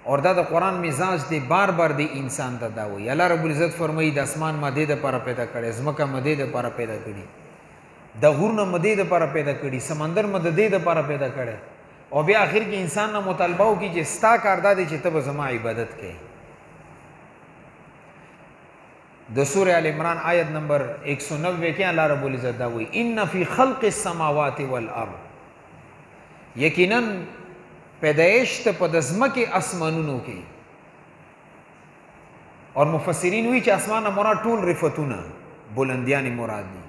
اور دا د قرآن مزاج دی بار بار دی انسان ته دا وایي. الله رب العزت فرمایي د اسمان مدې دپاره پیدا کړی، ځمکه مدې دپاره پیدا کړي، د غرونه مدې دپاره پیدا کړي، سمندر مه د دې دپاره پیدا کړی، او بیا آخر کې انسان نه مطالبه وکړي چې ستا کار دا دی چې ته به زما عبادت کوې. د سورہ آل عمران آیت نمبر 190 کې الله رب العزت دا وایي ان فی خلق السماوات والارض، یقینا پیدایش ته په د ځمکې اسمانونو کې. اور مفسرین وی چې اسمان نه مراد ټول رفتونه بلندیانې مراد دي،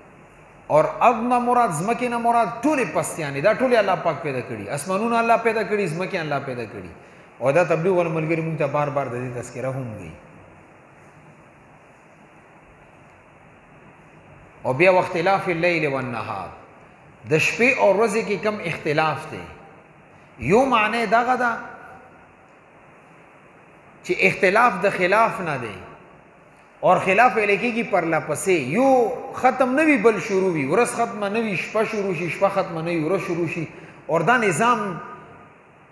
اور ارض نه مراد ځمکې نه مراد ټولې پستیانې، دا ټولې الله پاک پیدا کړي. اسمانونه الله پیدا کړي، ځمکې الله پیدا کړي. او دا تبلیغ والملګري موږ ته بار بار د دې تذکره هم وایي. او بیا واختلاف اللیل والنهار، د شپې او ورځې کې کم اختلاف دی. یو معنی دغه ده چې اختلاف د خلاف نه دی، اور خلاف ویل کېږي پرله پسې، یو ختم نه وي بل شروع وي، ورځ ختمه نه وي شپه شروع شي، شپه ختمه نه وي ورځ شروع شي. اور دا نظام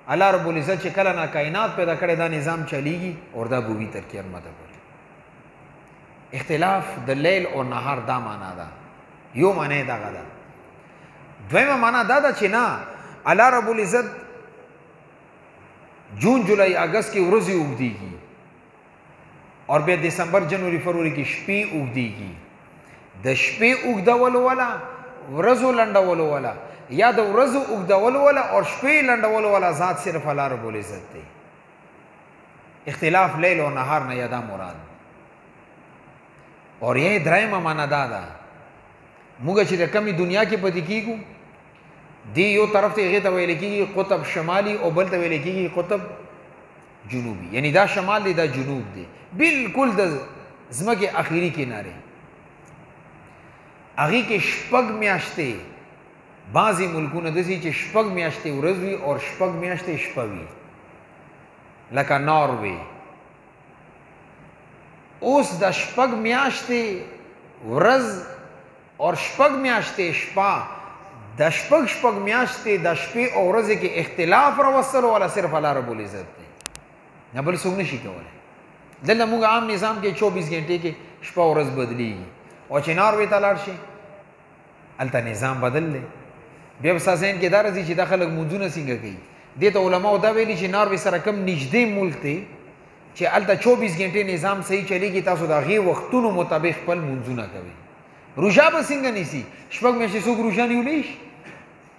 الله رب العزت چې کله نه کائنات پیدا کړی دا نظام چلیږي، اور دا به وي تر قیامته پورې. اختلاف د لیل او نهار دا معنا ده، یو معنی دغه ده. دویمه معنا دا ده چې نه، الله رب العزت جون جولائی اگست کې ورځې اوږدېږي، اور بیا دسمبر جنوري فروری کې شپې اوږدېږي. د شپې اوږدولو والا ورځو لنډولو والا، یا د ورځو اوږدولو والا اور شپې لنډولو والا ذات صرف الله رب العزت دی. اختلاف لیل او نهار نه یادا مراد. اور یې درېیمه معنا دا ده، موږ چې د کمې دنیا کې پاتې کېږو، دی یو طرف ته هغې ته ویل کېږي قطب شمالي او بل ته ویل کېږي قطب جنوبي. یعنی دا شمال دی دا جنوب دی، بالکل د ځمکې اخري کنارې. هغې کې شپږ میاشتې، بعضې ملکونه داسې چې شپږ میاشتې ورځ وي او شپږ میاشتې شپه وي، لکه ناروې. اوس د شپږ میاشتې ورځ اور شپږ میاشتې شپه، د شپږ میاشتې د شپې او ورځې کې اختلاف راوستلو والا صرف الله رب العزت دی، نه بل څوک نشي کولی. دلته موږ عام نظام کې 24 غنټې کې شپه او ورځ بدلیږي، او چې ناروې ته لاړ شي هلته نظام بدل دی. بیا به ستا ذهن کې دا راځي چې دا خلک مونځونه څنګه کوي. دې ته علماو دا ویلي چې ناروې سره کم نږدې ملک دی چې هلته 24 غنټې نظام صحیح چلیږي، تاسو د هغې وختونو مطابق خپل مونځونه کوئ. روژه به څنګه نیسي؟ شپږ میاشتې څوک روژه نیولی شي؟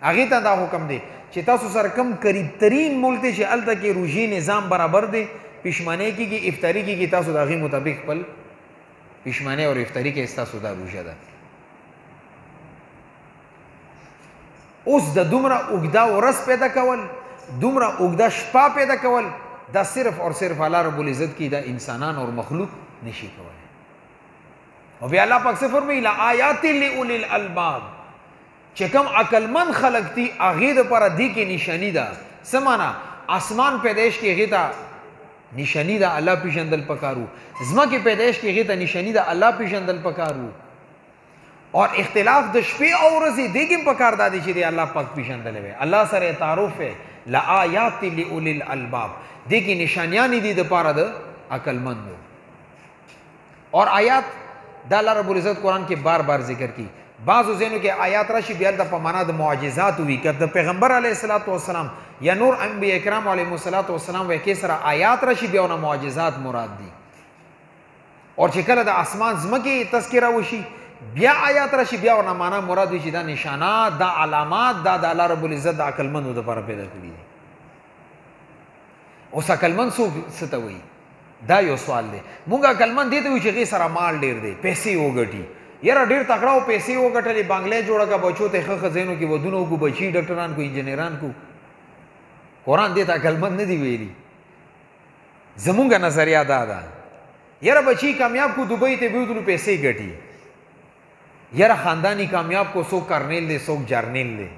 هغې ته دا حکم دی چې تاسو سره کم قریب ترین ملک دی چې هلته کې روژې نظام برابر دی، پښمنۍ کېږي، افطاري کېږي، تاسو د هغې مطابق خپل پښمنۍ او افطاري کې ستاسو دا روژه ده. اوس د دومره اوږده ورځ پیدا کول، دومره اوږده شپه پیدا کول، دا صرف اور صرف الله رب العزت کی دا انسانان اور مخلوق نشي کولی. او بیا الله پاک څه فرمایي لآیات لأولی الالباب، چې کوم عقلمند خلق دي هغې دپاره دې کې نشاني ده. څه معنا؟ اسمان پیدایش کې هغې ته نشانی ده الله پیژندل پکارو، ځمکې پیدایش کې هغې ته نشانی ده الله پیژندل پکارو. اور اختلاف د شپې او ورځې دې کې هم پکار دا دی چې دی الله پاک پیژندلی وی، الله سره تعارف دی. لآیات لأولی الالباب، دې کې نشانیانې دي دپاره د عقلمندو. اور آیات دا الله رب العزت قرآن کې بار بار ذکر کی. بعضو ځینو کې آیات راشي بیا هلته په معنا د معجزات وي، که د پیغمبر علیه الصلاة والسلام یا نور انبیا کرام علیهم الصلاة والسلام واقع سره آیات راشي بیا ونه معجزات مراد دي. اور چې کله د اسمان ځمکې تذکره وشي بیا آیات راشي بیا ورنه معنا مراد وي چې دا نشانات، دا علامات دا د الله رب العزت د عقلمندو دپاره پیدا کړي دي. اوس عقلمند څوک څه ته وایي؟ دا یو سوال دی. مونږ عقلمند دې ته وایو چې هغې سره مال ډېر دی، پیسې وګټي. یاره ډېر تکړه او پیسې وګټلې، بنګلې جوړه کړه، بچو ته ښه ښه ځایونو کې ودونه وکړو، بچي ډاکټران کو، انجینران کو. قرآن دې ته عقلمند نه دی ویلي. زمونږ نظریه دا ده یاره بچی کامیاب کو، دبئی ته بوتلو پیسې ګټي. یاره خاندانی کامیاب کو، څوک کرنیل دی څوک جرنیل دی.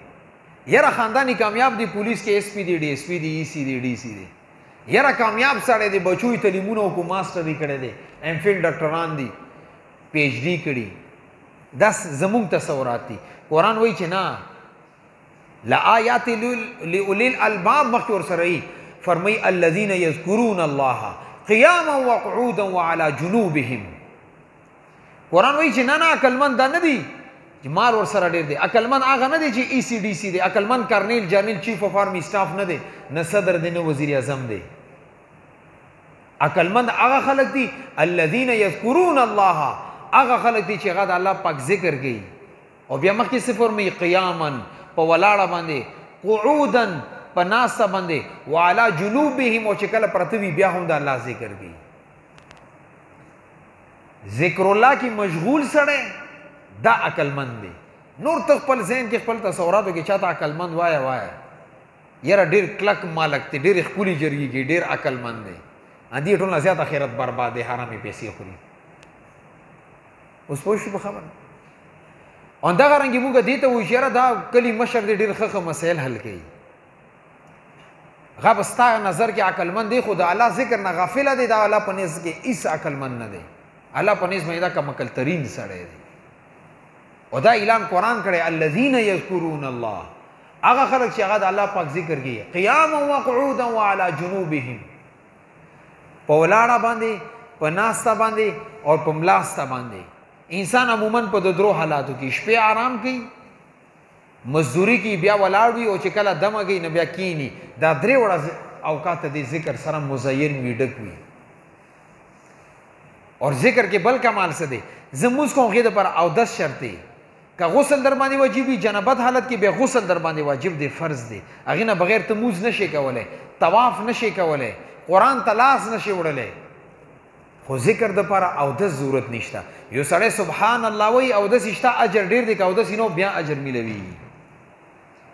یاره خاندانی کامیاب دی پولیس کې ایس پی دی، ډي ایس پی دی، ای سی دی، ډي سی دی. یاره کامیاب سړی دی، بچو یې تعلیمونه وکړو، ماسټري کړی دی، ایم فیل ډاکټران دي، پی ایچ ډي کړي. دا زمونږ تصورات دي. قرآن وایي چې نه، لآیات لأولی الالباب مخکې ورسره وي فرمای الذین یذکرون الله قیاما وقعودا وعلى جنوبهم. قرآن وایي چې نه عقلمند دا نه دي چې مال ورسره ډېر دی. عقلمند هغه نه دی چې ای سی ډي سی دی. عقلمند کرنیل جنرال چیف اف آرمی سټاف نه دی، نه صدر دی، نه وزیر اعظم دی. عقلمند هغه خلک دي الذین یذکرون الله، هغه خلک دي چې هغه د الله پاک ذکر کوي. او بیا مخکې صفر مې قیاما په ولاړه باندې، قعودا په ناسته باندې، وعلى جنوبهم او چې کله پرته وي بیا هم د الله ذکر کوي. ذکر الله کې مشغول سړی دا عقلمند دی. نور ته خپل ذهن کې خپل تصوراتو کې چاته عقلمند وایه وایه یاره ډېر کلک مالک دی، ډېر ښکلي جرګې کې ډېر عقلمند دی. دې ټول نه زیات آخرت برباد دی، حرامې پیسې خوري. اوس پوه شو په خبره؟ او دغه رنګې موږ دې ته وایو چې یاره دا کلي مشر دی ډېر ښه مسایل حل کوي. هغه به ستا نظر کې عقلمند دی خو د الله ذکر نه غافله دی. دا الله په نزد کې هېڅ عقلمند نه دی. الله په نزد باندې دا کم عقل ترین سړی دی. او دا اعلان قرآن کړی الذین یذکرون الله، هغه خلک چې هغه د الله پاک ذکر کوي قیاما وقعودا وعلى جنوبهم، په ولاړه باندې، په ناسته باندې او په ملاسته باندې. انسان عموما په درو حالاتو کې شپې آرام کوي، مزدوری کوي، بیا ولاړ وي او چې کله دمه کوي نو بیا کینی. دا درې وړه اوقات د ذکر سره مزین وي، ډک وي. اور ذکر کې بل کمال څه دی؟ زه لمونځ کوم هغې دپاره اودس شرط دی. که غسل در باندې واجب وي جنابت حالت کې بیا غسل در باندې واجب دی، فرض دی. هغې نه بغیر ته لمونځ نشي کولی، طواف نشي کولی، قرآن ته لاس نشي وړلی. خو ذکر دپاره اودس ضرورت نشته. یو سړی سبحان الله وایي اودس شته، اجر ډېر دی. که اودس نو بیا اجر میلوي.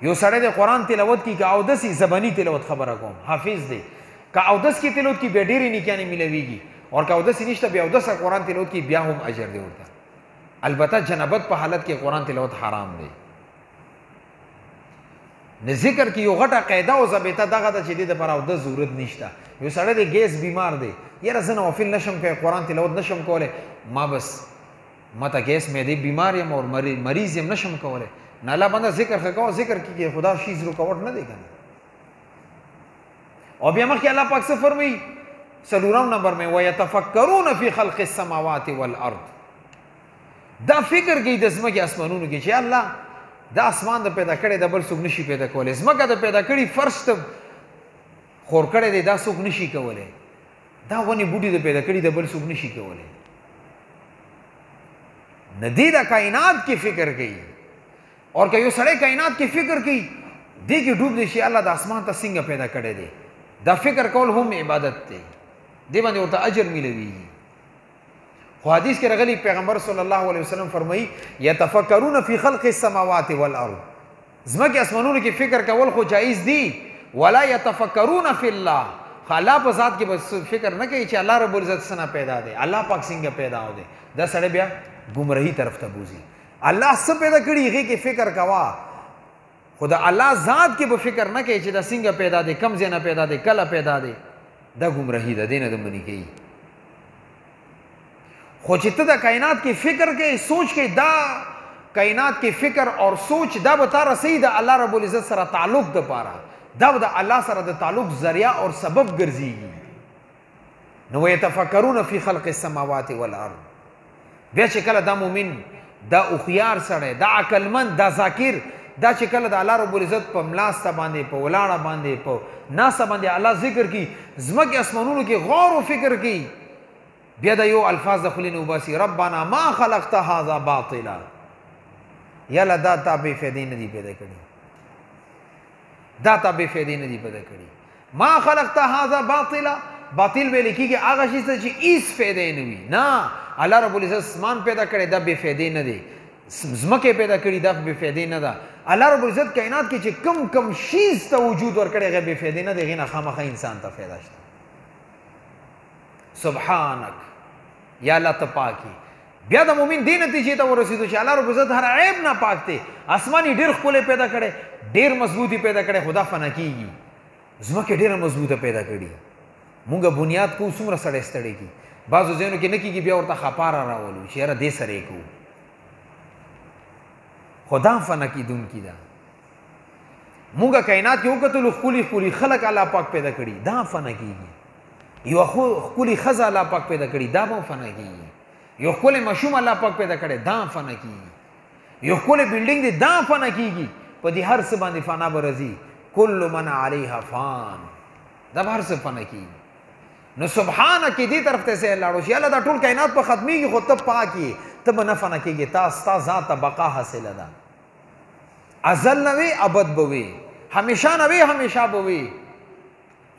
یو سړی د قرآن تلاوت کی که اودس زبانی تلاوت خبره کوم حافظ دی، که اودس کی تلاوت کی بیا ډېرې نیکیانې میلویږي. اور که اودس نشته بیا اودس قرآن تلاوت کی بیا هم اجر دی ورته. البته جنابت په حالت کې قرآن تلاوت حرام دی. نه ذکر کې یو غټه قاعده او ضابطه دغه ده چې دې دپاره اودس ضرورت نشته. یو سړی د ګیس بیمار دی، یاره زه نوافل نشم کولی، قرآن تلاوت نشم کولی، ما بس ما ته ګیس معدې بیمار یم او مریض یم نشم کولی. نه الله بنده ذکر ښه کوه، ذکر کې خدا شیز رکاوټ نه دی کنه. او بیا مخکې الله پاک څه فرمایي 4 نمبر میں وَيَتَفَكَّرُونَ فِي خَلْقِ السَّمَاوَاتِ وَالْأَرْضِ. دا فکر کوي د ځمکې اسمانونو کې چې الله دا اسمان د پیدا کړی د بل څوک نشي پیدا کولی، ځمکه د پیدا کړي فرش ته خور کړی دی دا څوک نشي کولی، دا ونې بوټي د پیدا کړي د بل څوک نشي کولی. نه دی د کائنات کې فکر کوي. اور که یو سړی کائنات کې فکر کوي دې کې ډوب دی چې الله د اسمان ته څنګه پیدا کړی دی. دا فکر کول هم عبادت دی، دې باندې ورته اجر میلویږي. خو حدیث کې راغلی پیغمبر صلی الله علیه وسلم فرمایي یتفکرون فی خلق السماوات والارض. ځمکې اسمانونو کې فکر کول خو جایز دی، ولا یتفکرون فی الله. الله په ذات کې بس فکر نه کوي چې الله رب العزت څنګه پیدا دی، الله پاک څنګه پیدا و دی. دا سړی بیا ګمراهي طرف ته بوځي. الله څه پیدا کړي هغې کې فکر کوه، خو د الله ذات کې به فکر نه کوي چې دا څنګه پیدا دی، کم ځای نه پیدا دی، کله پیدا دی. دا ګمراهي ده، دې نه د منې کوي. خو چې ته د کائنات کې فکر کوي، سوچ کوي، دا کائنات کې فکر اور سوچ دا به تا رسوي د الله رب العزت سره تعلق دپاره، دا به د الله سره د تعلق ذریعه اور سبب ګرځېږي. نو ویتفکرون فی خلق السماوات والارض. بیا چې کله دا مؤمن، دا هوښیار سړی، دا عقلمند، دا ذاکر، دا چې کله د الله رب العزت په ملاسته باندې، په ولاړه باندې، په ناسته باندې الله ذکر کوي، ځمکې اسمانونو کې غور و فکر کوي، بیا د یو الفاظ د خولې نه وباسي ربنا ما خلقت هذا باطلا. یاله دا تا بې فایدې نه دي پیدا کړي، دا تا بې فایدې نه دي پیدا کړي. ما خلقت هذا باطلا، باطل ویل کېږي هغه شي ته چې هېڅ فایدې نه وي. نه، الله رب العزت اسمان پیدا کړی دا بې فایدې نه دی، ځمکې پیدا کړي دا بې فایدې نه ده. الله رب العزت کائنات کې چې کم کم شیز ته وجود ورکړی هغه بې فایدې نه دی، هغې نه خامخا انسان ته فایده شته. سبحانک، یا الله ته پاکي. بیا د مؤمن دې نتیجې ته ورسېدو چې الله رب العزت هر عیب نه پاک دی. اسمان یې ډېر ښکلی پیدا کړی، ډېر مضبوطي پیدا کړی، خو دا فنا کېږي. ځمکې ډېره مضبوطه پیدا کړي، مونږ بنیاد کوو څومره سړی ستړی کړي. بعضو ځایونو کې نه کېږي، بیا ورته خپاره راولو چې یاره دې سره یې کوو، خو دا فنا کېدونکي ده. مونږه کائنات کې وکتلو ښکلي ښکلي خلک الله پاک پیدا کړي دا فنا کېږي یو ښکلي ښځه الله پاک پیدا کړي دا به فنا کېږي یو ښکلی ماشوم الله پاک پیدا کړی دا فنا کېږي یو ښکلی بلډینګ دی دا فنا کېږي په دې هر څه باندې فنا به راځي کل من علیها فان دا به هر څه فنا کېږي نو سبحانه کې دې طرف ته سې لاړو شي الله دا ټول کائنات په ختمېږي خو ته پاک یې ته به نه فنا کېږي تا ستا ذات ته بقا حاصله ده ازل نه وي ابد به وي همیشه نه وي همیشه به وي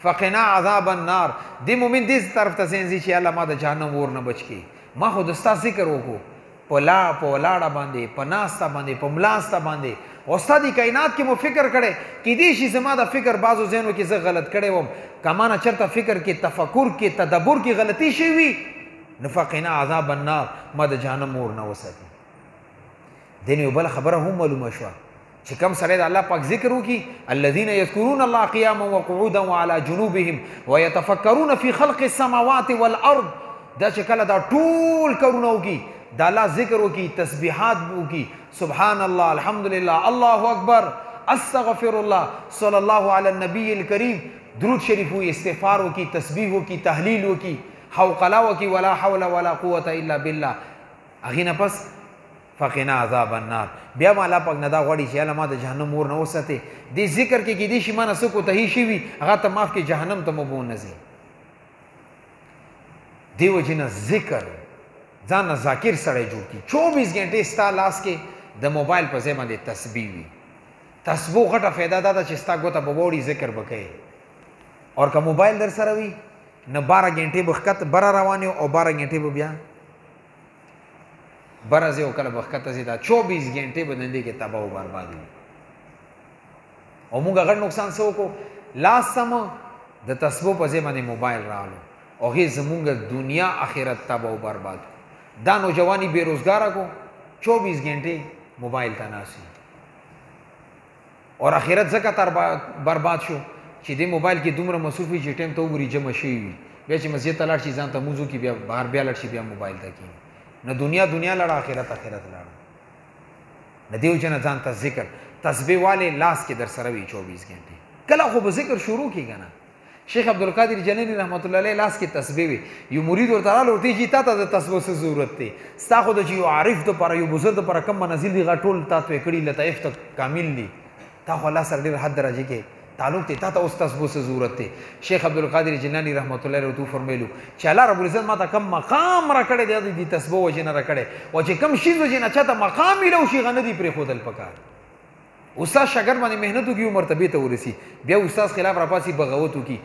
فقنا عذاب النار دې مؤمن دې طرف ته ځي چې الله ما د جهنم اور نه بچ کړي ما خو د ستا ذکر وکړو په ولاړه باندې په ناسته باندې په ملاسته باندې او ستا دې کائنات کې مو فکر کړی کیدای شي زما د فکر بعضو ذهنو کې زه غلط کړی وم که ما نه چېرته فکر کې تفکر کې تدبر کې غلطي شوي وي نو فقنا عذاب النار ما د جهنم اور نه وساتي دې نو یو بله خبره هم معلومه شوه چې کم سړی د الله پاک ذکر وکړي الذین یذکرون الله قیاما وقعودا وعلى جنوبهم ويتفکرون فی خلق السماوات والارض دا چې کله دا ټول کارونه وکړي د الله ذکر وکړي تسبیحات وکړي سبحان الله الحمدلله الله اکبر استغفر الله صلی الله علی النبی الکریم درود شریف وکړي استغفار وکړي تسبیح وکړي تهلیل وکړي حوقله وکړي ولا حول ولا قوة الا بالله هغې نه پس فقنا عذاب النار بیا ما الله پاک نه دا غواړي چې الله ما د جهنم اور نه وساتې دې ذکر کې کیدای شي ما نه څه کوتاهي شوي هغه ته معاف کړي جهنم ته مو به ونه ځي دې وجې نه ذکر ځان نه ذاکر سړی جوړ کړي 24 غنټې ستا لاس کې د موبایل په ځای باندې تسبیح وي تسبیح غټه فایده دا ده چې ستا ګوته به وړي ذکر به کوې اور که موبایل در سره وي نه 12 غنټې به ښکته بره روان او 12 غنټې به بیا بره ځای او کله به ښکته ځي دا 24 غنټې به دندې کې تباه و برباد وي او موږ غټ نقصان څه وکړو لاس سمه د تسبیح په ځای باندې موبایل راغلو او هغې زمونږ دنیا آخرت تباه و برباد دا نوجوانی بېروزګاره کو 24 غنټې موبایل ته ناست وي اور آخرت ځکه تر برباد شو چې دې موبایل کې دومره مصروف وي چې ټایم ته وګوري جمع شوي وي بیا چې مسجد ته لاړ شي ځان ته مونځ وکړي بیا بهر بیا لاړ شي بیا موبایل ته کښېني نه دنیا لاړه آخرت لاړه نه دې وجه نه ځان ته ذکر تسبیح والے لاس کې در سره وي 24 غنټې کله خو به ذکر شروع کړي که نه شیخ عبدالقادر جلیلی رحمت الله علیه لاس کې تسبیح وي یو مرید ورته راغلی ورته چې تا ته د تسبیح څه ضرورت دی ستا خو د چې یو عارف دپاره یو بزرګ دپاره کم منازل دي هغه ټول تا توی کړي لطایف ته کامل دي تا خو الله سره ډېر حد درجې کې تعلق دی تا ته اوس تسبیح څه ضرورت دی شیخ عبدالقادر جیلانی رحمت الله علیه ورته وفرمیلو چې الله رب العزت ما ته کم مقام راکړی دی د تسبیح وجې نه راکړی او چې کم شي وجې نه چاته مقام میلو شي هغه نه دي پرېښودل پکار استاد شاګرد باندې محنت وکړي او مرتبې ته ورسي بیا استاد خلاف راپاسي بغاوت وکړي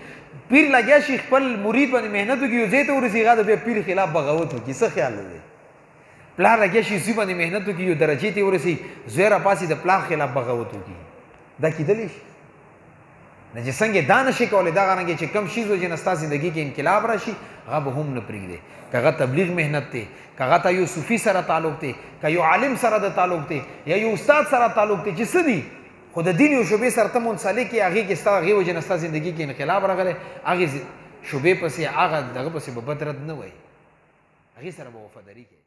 پیر لګیا شي خپل مرید باندې محنت وکړي او ځای ته ورسي هغه د بیا پیر خلاف بغاوت وکړي څه خیال دی پلار لګیا شي زوی باندې محنت وکړي او درجې ته ورسي زوی راپاسي د پلار خلاف بغاوت وکړي دا کیدلی شي نه چې څنګه دا نشي کولی دا غرانګې چې کم شي چې نه ستا زندګي کې انقلاب راشي هغه به هم نه پرېږدي که هغه تبلیغ محنت دی که هغه ته یو صوفي سره تعلق دی که یو عالم سره د تعلق دی یا یو استاد سره تعلق دی چې څه دي خو د دین یو شعبې سره ته منسلک یې هغې کې ستا هغې وجې نه ستا زندګي کې انقلاب راغلی هغې شعبې پسې هغه دغه پسې به بد رد نه وایي هغې سره به وفاداري کوي